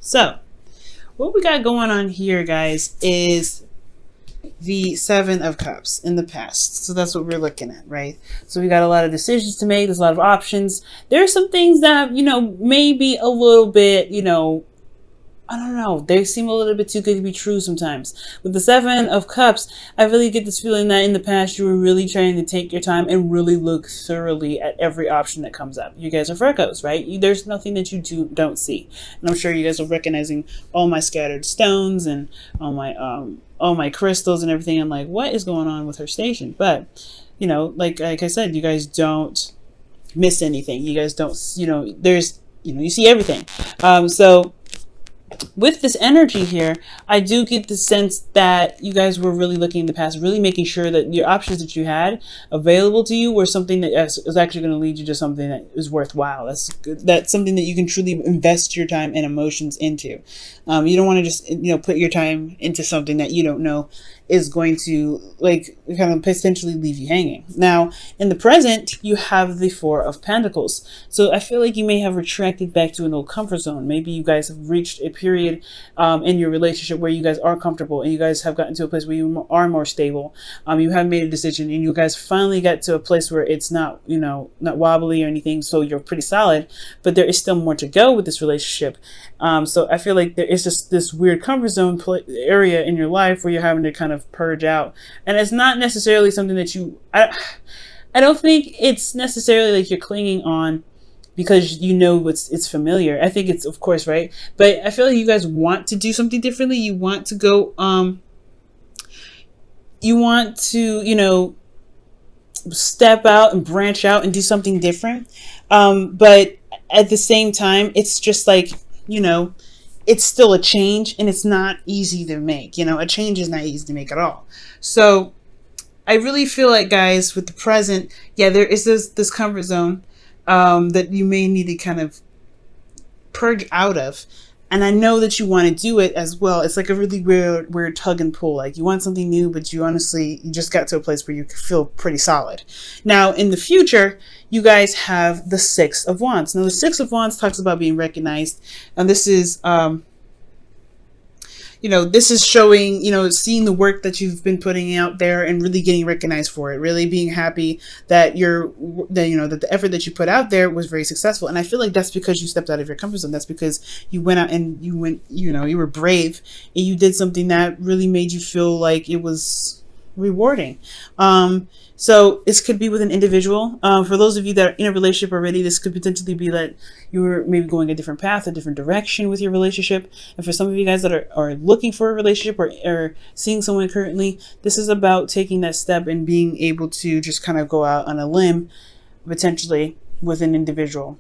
So what we got going on here, guys, is the Seven of Cups in the past. So that's what we're looking at, right? So we got a lot of decisions to make. There's a lot of options. There are some things that, maybe a little bit, I don't know. They seem a little bit too good to be true sometimes. With the Seven of Cups, I really get this feeling that in the past you were really trying to take your time and really look thoroughly at every option that comes up. You guys are Virgos, right? There's nothing that you don't see. And I'm sure you guys are recognizing all my scattered stones and all my crystals and everything. I'm like, what is going on with her station? But, like I said, you guys don't miss anything. You guys don't, you see everything. So with this energy here, I do get the sense that you guys were really looking in the past, really making sure that your options that you had available to you were something that is actually going to lead you to something that is worthwhile. That's something that you can truly invest your time and emotions into. You don't want to just, put your time into something that you don't know is going to kind of potentially leave you hanging. Now, in the present, you have the Four of Pentacles. So I feel like you may have retracted back to an old comfort zone. Maybe you guys have reached a period in your relationship where you guys are comfortable and you guys have gotten to a place where you are more stable. You have made a decision and you guys finally got to a place where it's not, not wobbly or anything. So you're pretty solid, but there is still more to go with this relationship. So I feel like there is just this weird comfort zone area in your life where you're having to kind of purge out. And it's not necessarily something that I don't think it's necessarily like you're clinging on because it's familiar. I think it's, of course, right. But I feel like you guys want to do something differently. You want to go, step out and branch out and do something different. But at the same time, it's just like, it's still a change and it's not easy to make. A change is not easy to make at all. So I really feel like, guys, with the present, there is this comfort zone that you may need to kind of purge out of. And I know that you want to do it as well. It's like a really weird tug and pull. Like you want something new, but you just got to a place where you feel pretty solid. Now, in the future, you guys have the Six of Wands. Now, the Six of Wands talks about being recognized. And this is, this is showing, seeing the work that you've been putting out there and really getting recognized for it, really being happy that that the effort that you put out there was very successful. And I feel like that's because you stepped out of your comfort zone. That's because you went out and you were brave and you did something that really made you feel like it was rewarding. So this could be with an individual. For those of you that are in a relationship already, this could potentially be that you were maybe going a different path, a different direction with your relationship. And for some of you guys that are looking for a relationship or seeing someone currently, this is about taking that step and being able to just kind of go out on a limb, potentially with an individual.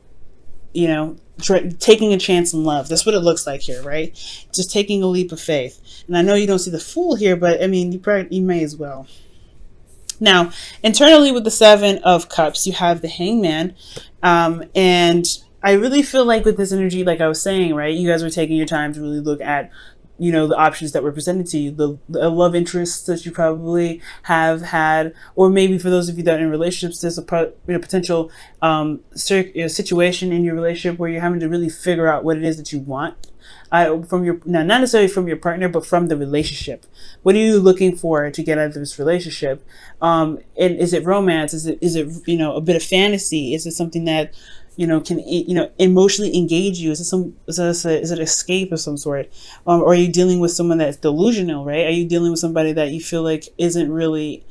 Taking a chance in love. That's what it looks like here, right? Just taking a leap of faith. And I know you don't see the Fool here, but I mean, you may as well. Now, internally with the Seven of Cups, you have the Hangman. And I really feel like with this energy, like I was saying, right, you guys were taking your time to really look at, the options that were presented to you, the love interests that you probably have had, or maybe for those of you that are in relationships, there's a potential situation in your relationship where you're having to really figure out what it is that you want. Not necessarily from your partner, but from the relationship. What are you looking for to get out of this relationship? And is it romance? Is it a bit of fantasy? Is it something that can emotionally engage you? Is it escape of some sort? Or are you dealing with someone that's delusional, right? Are you dealing with somebody that you feel like isn't really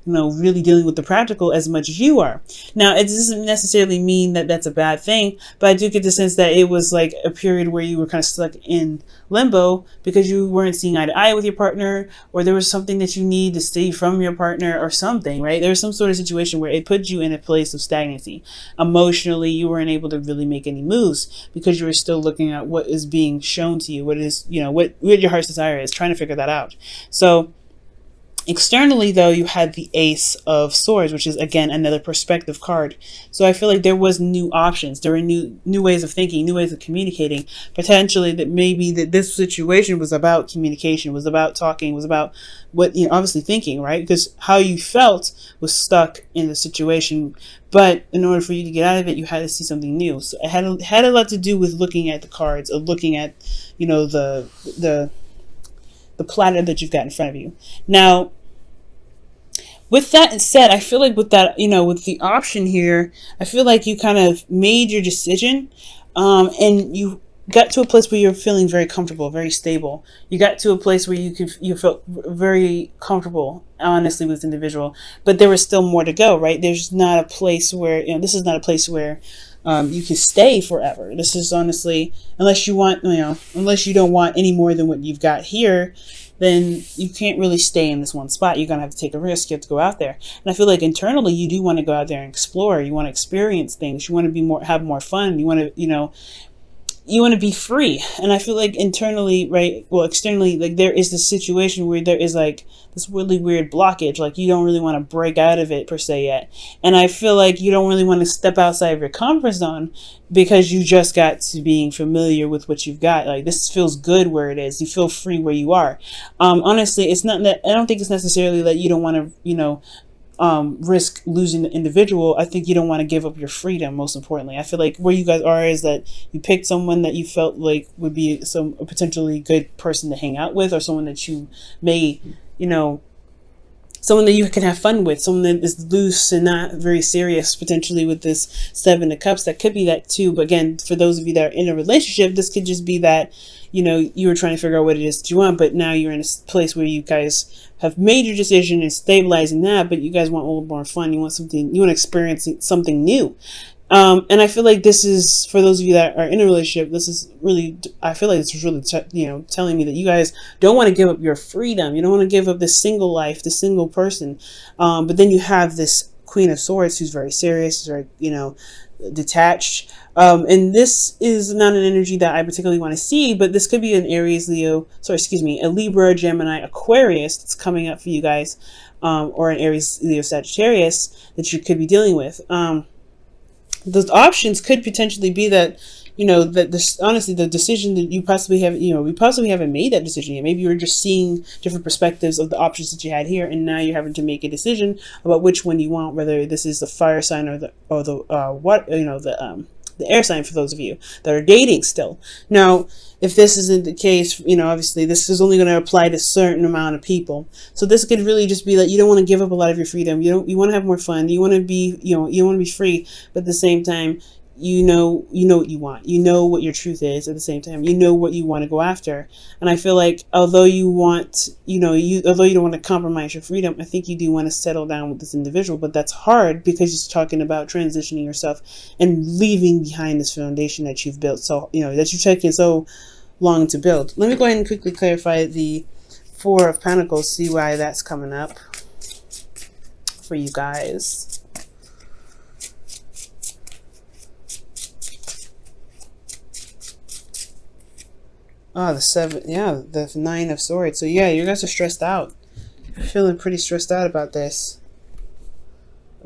really dealing with the practical as much as you are? Now, it doesn't necessarily mean that that's a bad thing, but I do get the sense that it was like a period where you were kind of stuck in limbo because you weren't seeing eye to eye with your partner, or there was something that you need to see from your partner or something, right? There was some sort of situation where it put you in a place of stagnancy. Emotionally, you weren't able to really make any moves because you were still looking at what is being shown to you, what is, what your heart's desire is, trying to figure that out. So Externally, though, you had the Ace of Swords, which is again another perspective card. So I feel like there was new options. There were new ways of thinking, new ways of communicating. Potentially, that maybe that this situation was about communication, was about talking, was about what, you know, obviously thinking, right? Because how you felt was stuck in the situation. But in order for you to get out of it, you had to see something new. So it had a lot to do with looking at the cards, or looking at, you know, the platter that you've got in front of you. Now, with that said, I feel like with that, you know, with the option here, I feel like you kind of made your decision, and you got to a place where you're feeling very comfortable, very stable. You got to a place where you felt very comfortable, honestly, with this individual. But there was still more to go, right? There's not a place where, you know, this is not a place where you can stay forever. This is honestly, unless you want, you know, unless you don't want any more than what you've got here, then you can't really stay in this one spot. You're going to have to take a risk. You have to go out there. And I feel like internally you do want to go out there and explore. You want to experience things. You want to be more, have more fun. You want to, you know, you want to be free. And I feel like internally, right, well, externally, like there is this situation where there is like this really weird blockage. Like you don't really want to break out of it per se yet. And I feel like you don't really want to step outside of your comfort zone because you just got to being familiar with what you've got. Like this feels good where it is. You feel free where you are. Honestly, it's not that, I don't think it's necessarily that you don't want to, you know, risk losing the individual. I think you don't want to give up your freedom, most importantly. I feel like where you guys are is that you picked someone that you felt like would be a potentially good person to hang out with, or someone that you may, you know, someone that you can have fun with, someone that is loose and not very serious, potentially with this Seven of Cups. That could be that too. But again, for those of you that are in a relationship, this could just be that, you know, you were trying to figure out what it is that you want, but now you're in a place where you guys have made your decision and stabilizing that, but you guys want a little more fun. You want something, you want to experience something new. And I feel like this is, for those of you that are in a relationship, this is really, I feel like this is really, you know, telling me that you guys don't want to give up your freedom. You don't want to give up this single life, this single person. But then you have this Queen of Swords who's very serious, very, you know, detached. And this is not an energy that I particularly want to see, but this could be an Aries, Leo, sorry, excuse me, a Libra, Gemini, Aquarius that's coming up for you guys, or an Aries, Leo, Sagittarius that you could be dealing with. Those options could potentially be that, you know, that this, honestly, the decision that you possibly have, you know, we possibly haven't made that decision yet. Maybe you were just seeing different perspectives of the options that you had here, and now you're having to make a decision about which one you want, whether this is the fire sign or the what, you know, the air sign, for those of you that are dating still. Now, if this isn't the case, you know, obviously this is only going to apply to a certain amount of people. So this could really just be that you don't want to give up a lot of your freedom. You want to have more fun. You want to be, you know, you want to be free, but at the same time, you know what you want. You know what your truth is. At the same time, you know what you want to go after. And I feel like although you want, you know, although you don't want to compromise your freedom, I think you do want to settle down with this individual. But that's hard because it's talking about transitioning yourself and leaving behind this foundation that you've built. So, you know, that you've taken so long to build. Let me go ahead and quickly clarify the Four of Pentacles, see why that's coming up for you guys. Oh, the Seven, yeah, the Nine of Swords. So yeah, you guys are stressed out. You're feeling pretty stressed out about this.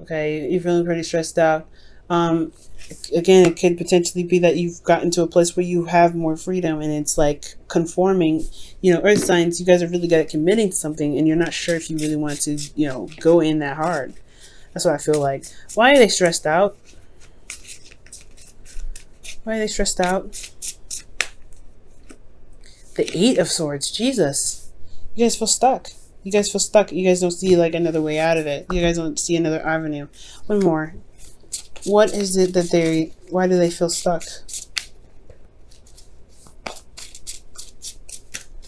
Okay, you're feeling pretty stressed out. Again, it could potentially be that you've gotten to a place where you have more freedom, and it's like conforming. You know, earth signs, you guys are really good at committing to something, and you're not sure if you really want to, you know, go in that hard. That's what I feel like. Why are they stressed out? Why are they stressed out? The Eight of Swords. Jesus. You guys feel stuck. You guys feel stuck. You guys don't see like another way out of it. You guys don't see another avenue. One more. What is it that they, why do they feel stuck?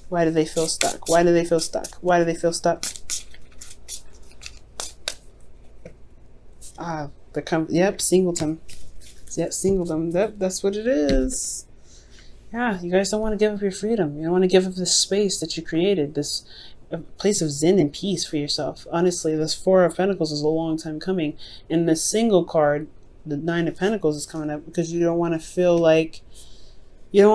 Why do they feel stuck? Why do they feel stuck? Why do they feel stuck? Ah, yep, singleton. Yep, singleton. Yep, that's what it is. Yeah, you guys don't want to give up your freedom. You don't want to give up this space that you created, this place of zen and peace for yourself. Honestly, this Four of Pentacles is a long time coming. And the single card, the Nine of Pentacles, is coming up because you don't want to feel like, you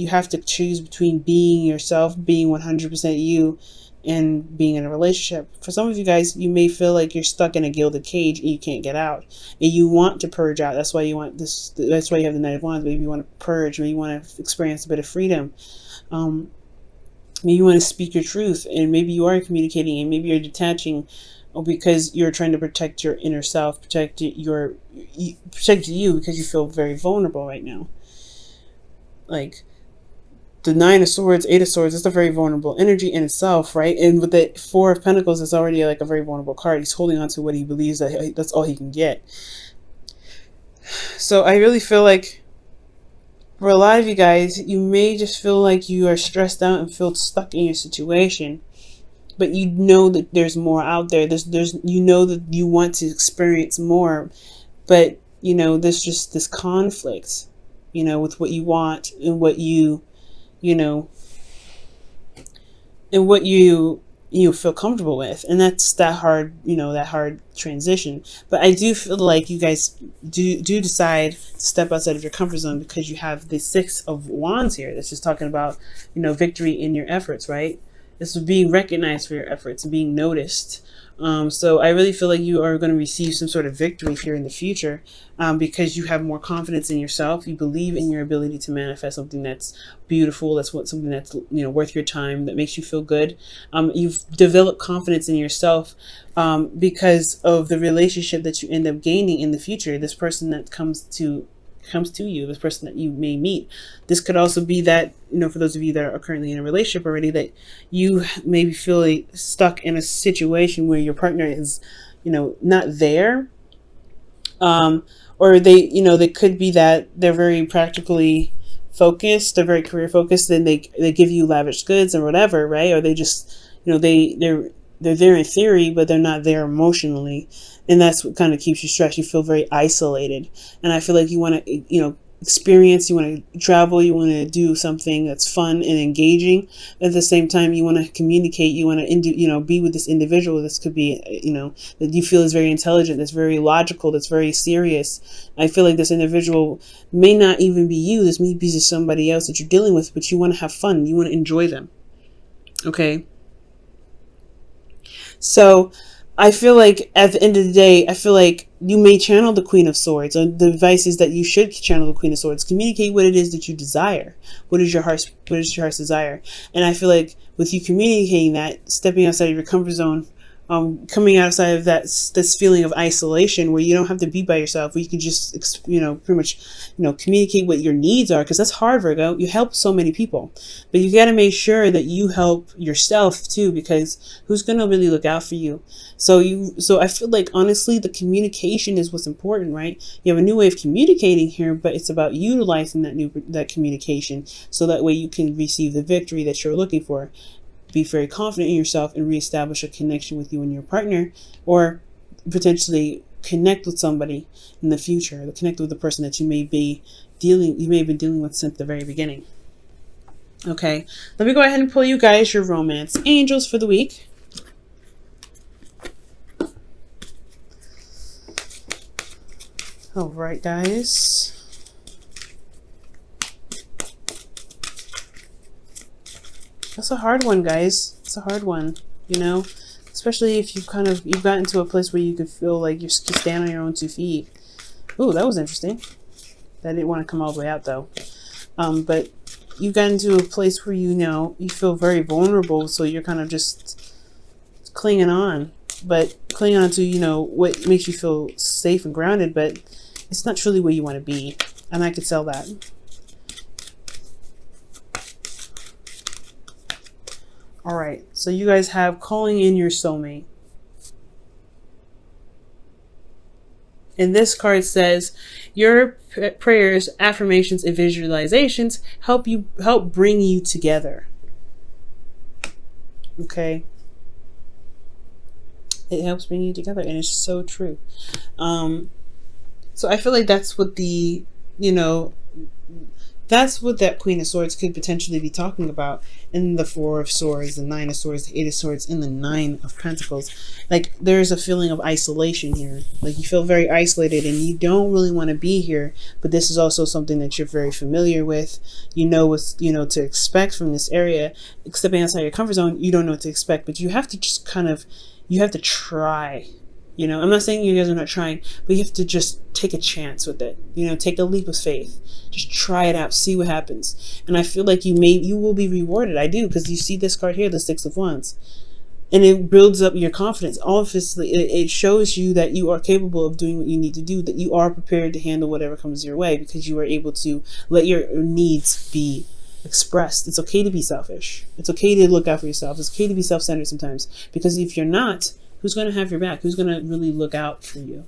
have to choose between being yourself, being 100% you, and being in a relationship. For some of you guys, you may feel like you're stuck in a gilded cage and you can't get out, and you want to purge out. That's why you want this. That's why you have the Knight of Wands. Maybe you want to purge. Maybe you want to experience a bit of freedom. Maybe you want to speak your truth, and maybe you are communicating, and maybe you're detaching because you're trying to protect your inner self, protect you because you feel very vulnerable right now. Like the Nine of Swords, Eight of Swords, it's a very vulnerable energy in itself, right? And with the Four of Pentacles, it's already like a very vulnerable card. He's holding on to what he believes that that's all he can get. So I really feel like for a lot of you guys, you may just feel like you are stressed out and feel stuck in your situation, but you know that there's more out there. You know that you want to experience more, but you know there's just this conflict, you know, with what you want and what you know, and what you feel comfortable with, and that's that hard, you know, that hard transition. But I do feel like you guys do decide to step outside of your comfort zone, because you have the Six of Wands here. That's just talking about, you know, victory in your efforts, right? This is being recognized for your efforts and being noticed. So I really feel like you are going to receive some sort of victory here in the future, because you have more confidence in yourself. You believe in your ability to manifest something that's beautiful. That's something that's, you know, worth your time, that makes you feel good. You've developed confidence in yourself because of the relationship that you end up gaining in the future. This person that comes to you, this person that you may meet. This could also be that, you know, for those of you that are currently in a relationship already, that you maybe feel stuck in a situation where your partner is, you know, not there. Or they, you know, they could be that they're very practically focused, they're very career focused, and they give you lavish goods or whatever, right? Or they just, you know, they're there in theory, but they're not there emotionally. And that's what kind of keeps you stressed. You feel very isolated. And I feel like you want to, you know, experience, you want to travel, you want to do something that's fun and engaging. At the same time, you want to communicate, you want to, you know, be with this individual. This could be, you know, that you feel is very intelligent, that's very logical, that's very serious. I feel like this individual may not even be you. This may be just somebody else that you're dealing with, but you want to have fun. You want to enjoy them. Okay. So I feel like at the end of the day, I feel like you may channel the Queen of Swords. Or the advice is that you should channel the Queen of Swords. Communicate what it is that you desire. What is your heart's desire? And I feel like with you communicating that, stepping outside of your comfort zone, coming outside of this feeling of isolation where you don't have to be by yourself, where you can just, you know, pretty much, you know, communicate what your needs are, because that's hard, Virgo. You help so many people, but you got to make sure that you help yourself too, because who's going to really look out for you? So I feel like honestly, the communication is what's important, right? You have a new way of communicating here, but it's about utilizing that communication so that way you can receive the victory that you're looking for. Be very confident in yourself and reestablish a connection with you and your partner, or potentially connect with somebody in the future, connect with the person that you may have been dealing with since the very beginning. Okay, let me go ahead and pull you guys your romance angels for the week. All right, guys. That's a hard one, guys. It's a hard one, you know, especially if you've gotten to a place where you could feel like you stand on your own 2 feet. Ooh, that was interesting. That didn't want to come all the way out though. But you've gotten to a place where, you know, you feel very vulnerable, so you're kind of just clinging on, but clinging on to, you know, what makes you feel safe and grounded, but it's not truly where you want to be. And I could tell that. All right, so you guys have calling in your soulmate. And this card says, your prayers, affirmations, and visualizations help bring you together. Okay. It helps bring you together, and it's so true. So I feel like that's what the, you know, that's what that Queen of Swords could potentially be talking about in the Four of Swords, the Nine of Swords, the Eight of Swords, and the Nine of Pentacles. Like, there's a feeling of isolation here. Like, you feel very isolated and you don't really want to be here, but this is also something that you're very familiar with. You know what's, to expect from this area. Stepping outside your comfort zone, you don't know what to expect, but you have to just kind of, you have to try. I'm not saying you guys are not trying, but you have to just take a chance with it. Take a leap of faith. Just try it out, see what happens. And I feel like you will be rewarded. I do, because you see this card here, the Six of Wands. And it builds up your confidence. Obviously, it shows you that you are capable of doing what you need to do, that you are prepared to handle whatever comes your way, because you are able to let your needs be expressed. It's okay to be selfish. It's okay to look out for yourself. It's okay to be self-centered sometimes, because if you're not, who's going to have your back? Who's going to really look out for you?